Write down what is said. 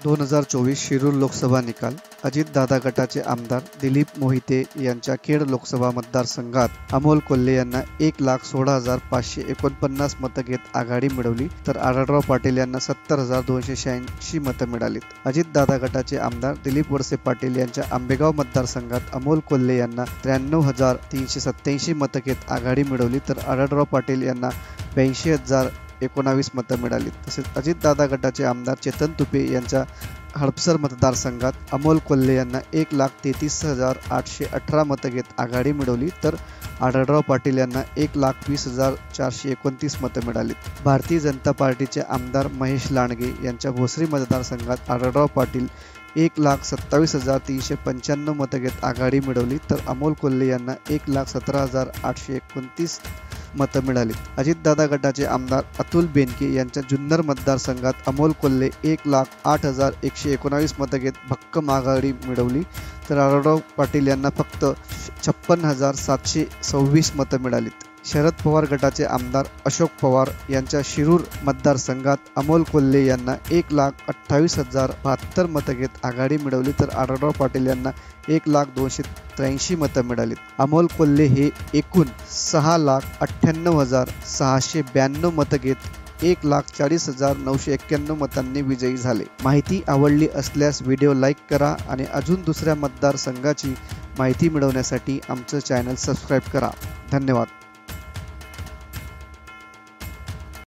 2024 शिरूर लोकसभा निकाल. अजितदादा गटाचे आमदार दिलीप मोहिते यांच्या खेड लोकसभा मतदारसंघात अमोल कोल्हे यांना 1,16,549 मतं घेत आघाडी मिळवली, तर आढळराव पाटील यांना 70,286 मतं मिळालीत. अजितदादा गटाचे आमदार दिलीप वळसे पाटील यांच्या आंबेगाव मतदारसंघात अमोल कोल्हे यांना 93,387 मतं घेत आघाडी मिळवली, तर आढळराव पाटील यांना 82,019 मतं मिळाली. तसेच अजितदादा गटाचे आमदार चेतन तुपे यांच्या हडपसर मतदारसंघात अमोल कोल्हे यांना 1,33,818 मतं घेत आघाडी मिळवली, तर आढळराव पाटील यांना 1,20,429 मतं मिळाली. भारतीय जनता पार्टीचे आमदार महेश लांडगे यांच्या भोसरी मतदारसंघात आढळराव पाटील 1,27,395 मतं घेत आघाडी मिळवली, तर अमोल कोल्हे यांना 1,17,829 मतं मिळाली. अजितदादा गटाचे आमदार अतुल बेनके यांच्या जुन्नर मतदारसंघात अमोल कोल्हे 1,08,119 मतं घेत भक्कम आघाडी मिळवली, तर आढळराव पाटील यांना फक्त 56,726 मतं मिळालीत. शरद पवार गटाचे आमदार अशोक पवार यांच्या शिरूर मतदारसंघात अमोल कोल्हे यांना 1,28,072 मतं घेत आघाडी मिळवली, तर आढळराव पाटील यांना 1,02,83 मतं मिळालीत. अमोल कोल्हे हे एकूण 6,98,692 मतं घेत 1,40,991 मतांनी विजयी झाले. माहिती आवडली असल्यास व्हिडिओ लाईक करा आणि अजून दुसऱ्या मतदारसंघाची माहिती मिळवण्यासाठी आमचं चॅनल सबस्क्राईब करा. धन्यवाद.